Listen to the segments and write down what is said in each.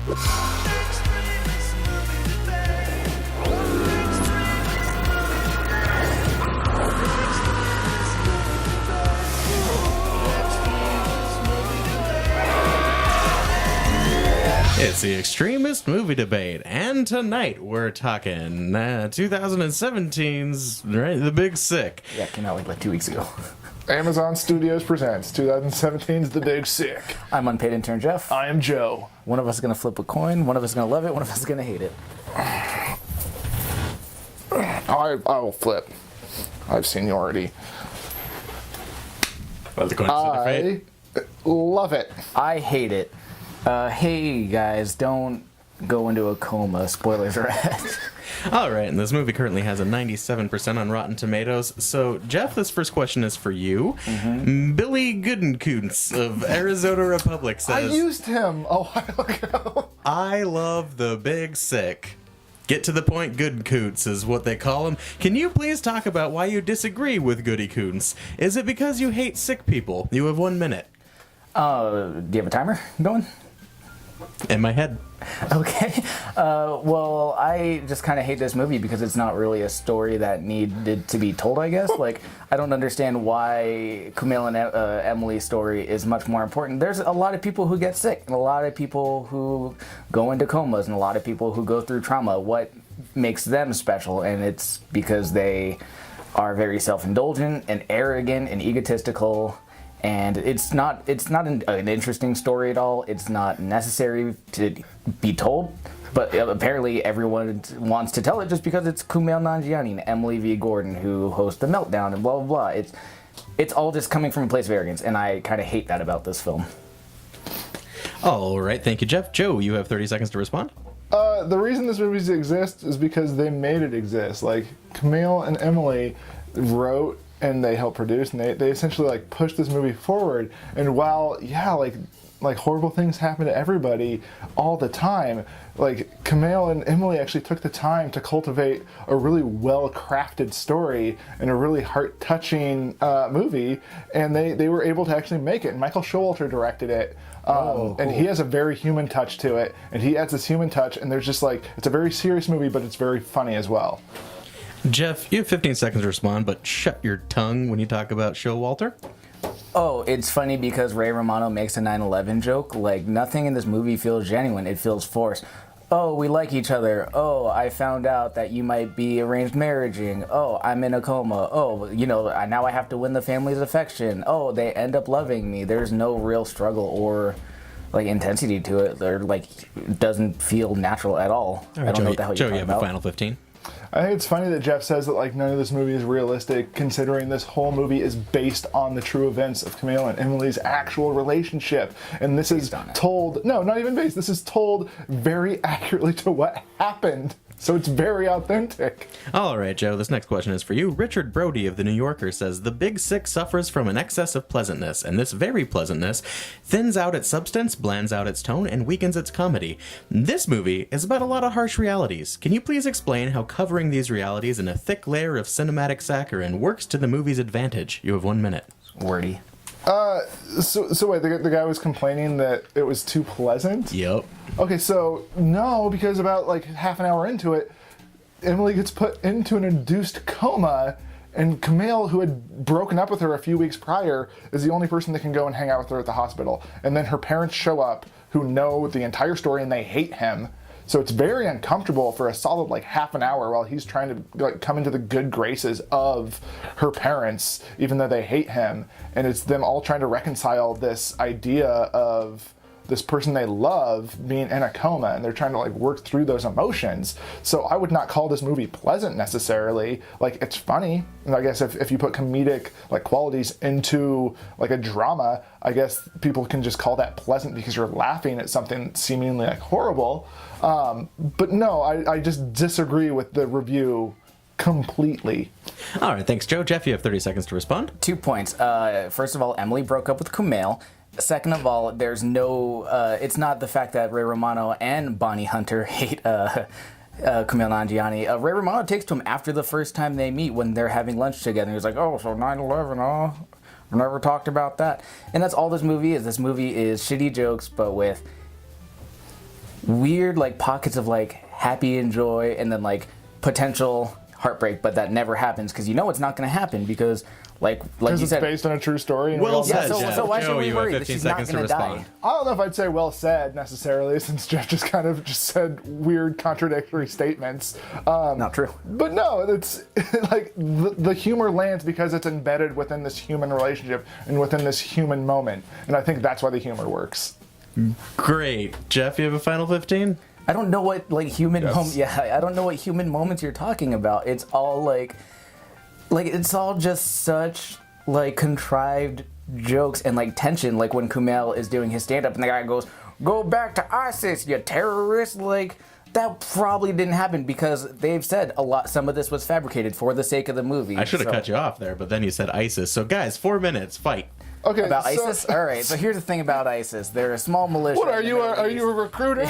It's the Extremist Movie Debate, and tonight we're talking 2017's The Big Sick. Yeah, it came out like 2 weeks ago. Amazon Studios presents 2017's The Big Sick. I'm unpaid intern Jeff. I am Joe. One of us is going to flip a coin, one of us is going to love it, one of us is going to hate it. I will flip. I have seniority. Well, the coincident fate. Love it. I hate it. Hey guys, don't go into a coma. Spoilers are ahead. Alright, and this movie currently has a 97% on Rotten Tomatoes. So, Jeff, this first question is for you. Mm-hmm. Billy Goodenkoontz of Arizona Republic says, I used him a while ago. I love The Big Sick. Get to the point, Goodenkoontz is what they call him. Can you please talk about why you disagree with Goody Koontz? Is it because you hate sick people? You have 1 minute. Do you have a timer going? In my head. Okay. Well, I just kind of hate this movie because it's not really a story that needed to be told, I guess. Like, I don't understand why Kumail and Emily's story is much more important. There's a lot of people who get sick, and a lot of people who go into comas, and a lot of people who go through trauma. What makes them special? And it's because they are very self-indulgent and arrogant and egotistical. And it's not an interesting story at all. It's not necessary to be told, but apparently everyone wants to tell it just because it's Kumail Nanjiani and Emily V. Gordon who host The Meltdown and blah, blah, blah. It's all just coming from a place of arrogance, and I kind of hate that about this film. All right, thank you, Jeff. Joe, you have 30 seconds to respond. The reason this movie exists is because they made it exist. Like, Kumail and Emily wrote and they helped produce, and they essentially like pushed this movie forward. And while like horrible things happen to everybody all the time, like Kumail and Emily actually took the time to cultivate a really well-crafted story and a really heart-touching movie, and they were able to actually make it. And Michael Showalter directed it. Cool. And he has a very human touch to it, and he adds this human touch, and there's just like, it's a very serious movie, but it's very funny as well. Jeff, you have 15 seconds to respond, but shut your tongue when you talk about Showalter. Oh, it's funny because Ray Romano makes a 9/11 joke. Like, nothing in this movie feels genuine. It feels forced. Oh, we like each other. Oh, I found out that you might be arranged marriaging. Oh, I'm in a coma. Oh, now I have to win the family's affection. Oh, they end up loving me. There's no real struggle or like intensity to it. Or like, it doesn't feel natural at all. All right, I don't know what the hell you're Joe, talking you have about. a final 15. I think it's funny that Jeff says that like none of this movie is realistic, considering this whole movie is based on the true events of Kumail and Emily's actual relationship. And this is told, no, not even based, this is told very accurately to what happened. So it's very authentic. All right, Joe, this next question is for you. Richard Brody of The New Yorker says, The Big Sick suffers from an excess of pleasantness, and this very pleasantness thins out its substance, blands out its tone, and weakens its comedy. This movie is about a lot of harsh realities. Can you please explain how covering these realities in a thick layer of cinematic saccharine works to the movie's advantage? You have 1 minute. Wordy. So wait, the guy was complaining that it was too pleasant? Yep. Okay, so no, because about like half an hour into it, Emily gets put into an induced coma, and Kumail, who had broken up with her a few weeks prior, is the only person that can go and hang out with her at the hospital. And then her parents show up, who know the entire story, and they hate him. So it's very uncomfortable for a solid like half an hour while he's trying to like come into the good graces of her parents, even though they hate him. And it's them all trying to reconcile this idea of this person they love being in a coma, and they're trying to like work through those emotions. So I would not call this movie pleasant necessarily. Like, it's funny, and I guess if you put comedic like qualities into like a drama, I guess people can just call that pleasant because you're laughing at something seemingly like horrible. But no, I just disagree with the review completely. All right, thanks, Joe. Jeff, you have 30 seconds to respond. 2 points. First of all, Emily broke up with Kumail. Second of all, there's no, it's not the fact that Ray Romano and Bonnie Hunter hate Kumail Nanjiani. Ray Romano takes to him after the first time they meet when they're having lunch together. He's like, oh, so 9/11, oh, we never talked about that. And that's all this movie is. This movie is shitty jokes, but with weird like pockets of like happy and joy, and then like potential heartbreak, but that never happens because you know it's not going to happen because like Because you it's said. based on a true story. And we Well all said, know- so, Jeff. so why should Joe, we you have worry that 15 she's not seconds to going to die? respond. I don't know if I'd say well said necessarily, since Jeff just kind of just said weird contradictory statements. Not true. But no, it's like the humor lands because it's embedded within this human relationship and within this human moment, and I think that's why the humor works. Great. Jeff, you have a final 15? I don't know what like human Yes. I don't know what human moments you're talking about. It's all like it's all just such like contrived jokes and like tension. Like when Kumail is doing his stand up and the guy goes, "Go back to ISIS, you terrorist!" Like that probably didn't happen because they've said a lot. Some of this was fabricated for the sake of the movie. I should have cut you off there, but then you said ISIS. So, guys, 4 minutes. Fight. Okay, About so, ISIS? All right. So here's the thing about ISIS. They're a small militia. What are in the you? Middle Are East. you a recruiter?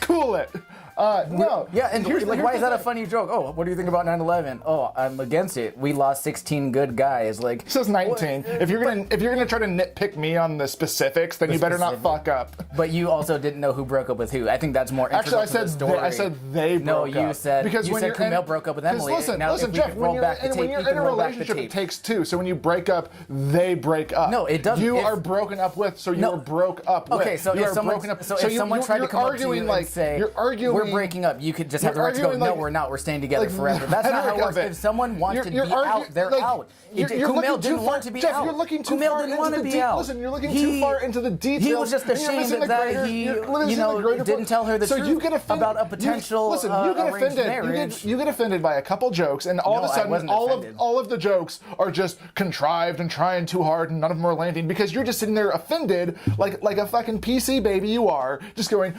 Cool it. No. Yeah, and here's like, here's why the is that a thing. funny joke? Oh, what do you think about 9/11? Oh, I'm against it. We lost 16 good guys. Like, It says 19. If you're gonna try to nitpick me on the specifics, then you better not fuck up. but you also didn't know who broke up with who. I think that's more integral Actually, to the story. I said they No, broke you up. said you when said you're Kumail broke up with 'cause Emily. Listen, now, listen, if we Jeff. could roll back the tape, When you're you in can a roll back the relationship, it tape. takes two. So when you break up, they break up. No, it doesn't. You If- are broken up with, so you No. are broke up with. Okay, so you if are someone, broken up. so if someone tried to come up to you arguing and like say, you're arguing, "We're breaking up," you could just have the you're right to go, arguing "No, like- we're not. We're staying together like, forever." That's not how it rhetoric works. of it. If someone wants to be out, they're like, out. You're Kumail looking too didn't far, want to be Jeff, out. you're looking too Kumail far didn't into want to the be de- out. Listen, you're looking too far into the details. He was just and you're ashamed missing the that greater- he, you're missing you the know, greater didn't point. tell her the So truth you get offended about a potential listen, you get arranged offended. marriage. You get offended by a couple jokes, and all No, of a I sudden, wasn't all offended. of the jokes are just contrived and trying too hard, and none of them are landing because you're just sitting there offended, like a fucking PC baby you are, just going,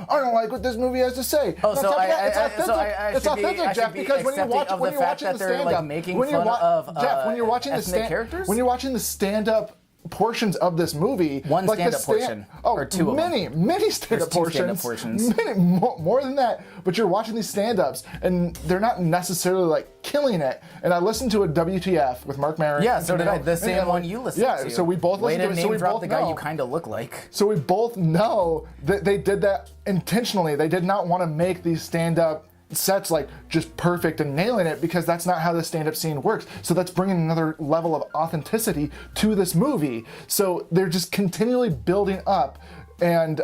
I don't like what this movie has to say. Oh, That's so not- I it's authentic. should It's authentic, be Jeff, because when you're accepting of watching the fact that the they're like stand-up, making when you're fun of Jeff, when you're watching the ethnic characters. when you're watching the stand-up portions of this movie, One like the stand-up portion, oh, or two of them? many stand-up There's two stand-up portions, portions. many more than that. But you're watching these stand-ups, and they're not necessarily like killing it. And I listened to a WTF with Mark Maron. Yeah, and so did Kumail, I. The same and, one you listened to. Yeah, so we both Way listened to it. name So we drop both the guy know. you kind of look like. So we both know that they did that intentionally. They did not want to make these stand-up sets like just perfect and nailing it, because that's not how the stand-up scene works. So that's bringing another level of authenticity to this movie. So they're just continually building up, and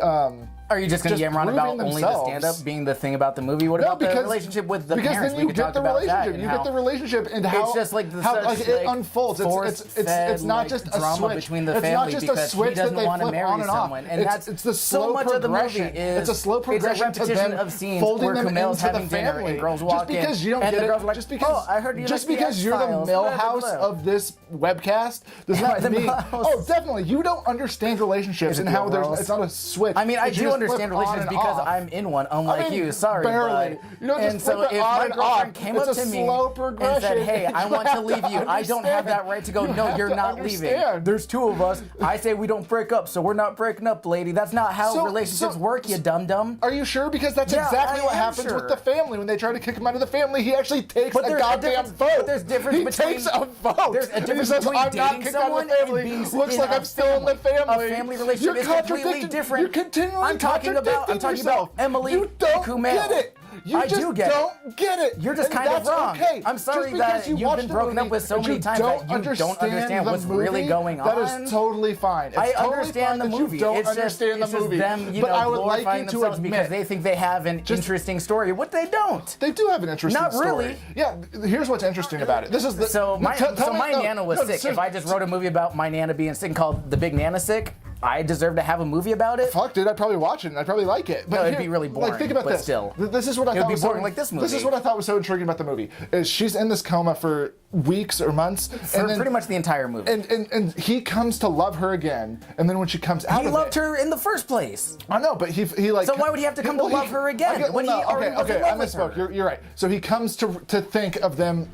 Are you just going to just yam on about proving only the themselves. stand-up being the thing about the movie? What no, about because the relationship with the because parents? then you We could get talk the about that. relationship. And You how get the relationship and how it's just like how such, like it like, unfolds. It's force-fed, not like, just a drama switch between the it's family not just a because he switch that doesn't they want to flip marry on and off. someone, and It's the slow so much of the movie progression. is It's a slow progression it's a to repetition them of scenes folding where them Kumail's into the having dinner family. and girls Just walk in, because you don't and get the it, girls are like, just because "Oh, I heard you just like the because you're the X-Files, blah, blah, Millhouse blah." of this webcast does Am I not the mean. Millhouse? Oh, definitely. You don't understand relationships Is it and the how there's. Millhouse? It's not a switch. I mean, I that you do just understand flip on relationships and because off. I'm in one, unlike you. Sorry, barely. bud. You don't And just so flip it if on my and girlfriend off. came It's up a to me slow and progression. said, "Hey, I want to leave you," I don't have that right to go, You "No, have you're to not leaving." understand. There's two of us. I say we don't break up, so we're not breaking up, lady. That's not how So- relationships so- work, you dum dum. Are you sure? Because that's Yeah, exactly I what am happens sure. with the family when they try to kick him out of the family. He actually takes But a there's a goddamn difference- vote. but there's difference he between- takes a vote. there's a And he difference says, between I'm not dating kicked out of someone the family. and being Looks in like a I'm still in the family. A family relationship You're is completely contradicting- different. You're continually I'm talking about yourself. Emily You don't Kumail. get it. You I just do get it. don't get it. You're just And kind of that's wrong. Okay. I'm sorry Just because that you you've watched been the broken movie up with so and many you times that you don't understand the what's really movie, going That on. is totally fine. It's I totally understand fine the that movie. You don't It's just, understand it's the movie. just them, but I would like glorifying you to themselves admit because they think they have an interesting story. What they don't. they do have an interesting Not story. really. Yeah, here's what's interesting about it. This is the So my tell me- Nana was sick. If seriously. I just wrote a movie about my Nana being sick called The Big Nana Sick, I deserve to have a movie about it. Fuck, dude, I'd probably watch it and I'd probably like it. But No, it'd be really boring, Like, think about but this. still. This is what I It would thought be was boring so, like this This is movie. what I thought was so intriguing about the movie. Is she's in this coma for weeks or months, For and then pretty much the entire movie. and he comes to love her again, and then when she comes out He of loved it, her in the first place. I know, but he like. So why would he have to come to love her again when he already was in okay, love I with misspoke. her? You're right. So he comes to think of them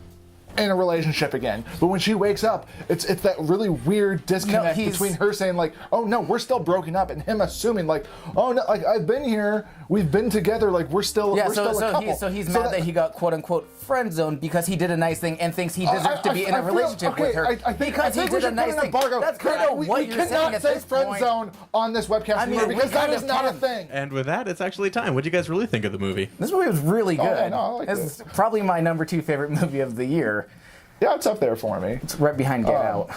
in a relationship again. But when she wakes up, it's that really weird disconnect between her saying like, oh no, we're still broken up, and him assuming like, oh no, like I've been here, we've been together, like we're still a couple. So he's mad that he got quote unquote friend zoned because he did a nice thing and thinks he deserves to be in a relationship with her because he did a nice thing. That's kind of what you're saying at this point. We cannot say friend zone on this webcast anymore because that is not a thing. And with that, it's actually time. What do you guys really think of the movie? This movie was really good. Yeah, no, I like it's probably my number 2 favorite movie of the year. Yeah, it's up there for me. It's right behind Get Out.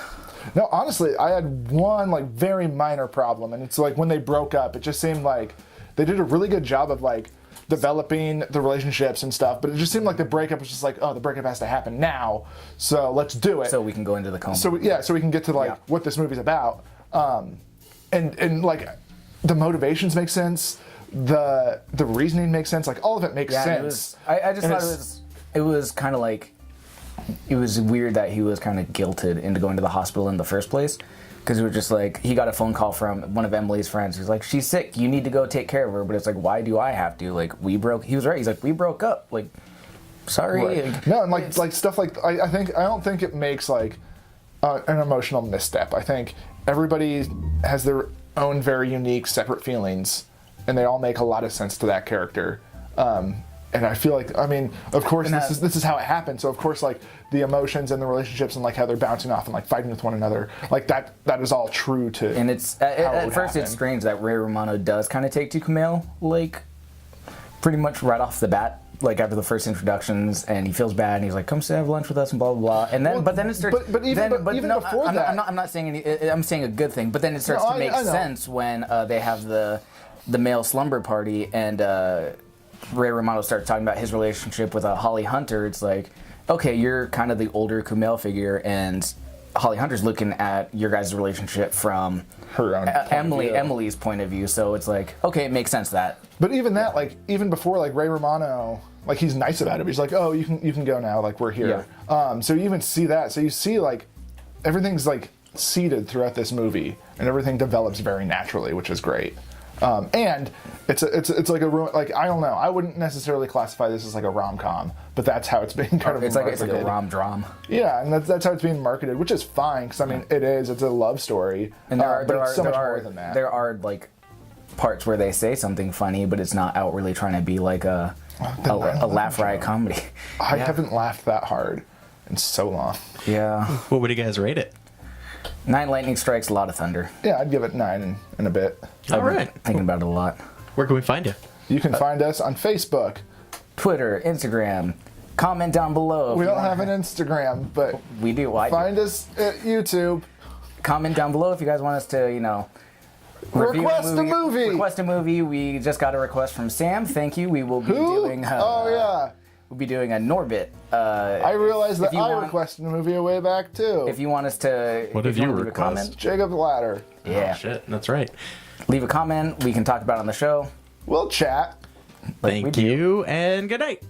No, honestly, I had one like very minor problem, and it's like when they broke up, it just seemed like they did a really good job of like developing the relationships and stuff, but it just seemed like the breakup was just like, oh, the breakup has to happen now, so let's do it. So we can go into the coma. So we can get to like what this movie's about, and like the motivations make sense, the reasoning makes sense, like all of it makes sense. I just thought it was kind of like. It was weird that he was kind of guilted into going to the hospital in the first place, because it was just like he got a phone call from one of Emily's friends who's like, she's sick, you need to go take care of her. But it's like, why do I have to? Like, he was right. He's like, we broke up. Like, sorry. Right. No, and like stuff like I don't think it makes like an emotional misstep. I think everybody has their own very unique, separate feelings, and they all make a lot of sense to that character. And I feel like, I mean, of course, this is how it happened. So of course, like the emotions and the relationships and like how they're bouncing off and like fighting with one another, like that is all true to. And it's at first it's strange that Ray Romano does kind of take to Kumail like pretty much right off the bat, like after the first introductions, and he feels bad and he's like, come sit have lunch with us and blah blah blah. And then but then it starts. But even before that, I'm not saying any. I'm saying a good thing. But then it starts to make sense when they have the male slumber party and. Ray Romano starts talking about his relationship with Holly Hunter. It's like, okay, you're kind of the older Kumail figure, and Holly Hunter's looking at your guys' relationship from her own Emily's point of view. So it's like, okay, it makes sense that. But even that, like, even before, like Ray Romano, like he's nice about it. He's like, oh, you can go now. Like we're here. Yeah. So you even see that. So you see like everything's like seeded throughout this movie, and everything develops very naturally, which is great. And it's like I don't know. I wouldn't necessarily classify this as like a rom-com, but that's how it's being kind of marketed. It's like a rom-dram. Yeah, and that's how it's being marketed, which is fine because I mean it's a love story. And it's so much more than that. There are like parts where they say something funny, but it's not outwardly trying to be like a laugh riot comedy. I haven't laughed that hard in so long. Yeah. What would you guys rate it? 9 lightning strikes, a lot of thunder. Yeah, I'd give it 9 and a bit. All right. Thinking about it a lot. Where can we find you? You can find us on Facebook, Twitter, Instagram. Comment down below. We don't have an Instagram, but we do. Find us at YouTube. Comment down below if you guys want us to, request a movie. Request a movie. We just got a request from Sam. Thank you. We will be doing. We'll be doing a Norbit. I realized that I requested a movie way back too. If you want us to, what did you request? Jacob Ladder. Yeah. Oh, shit, that's right. Leave a comment. We can talk about it on the show. We'll chat. Thank you, and good night.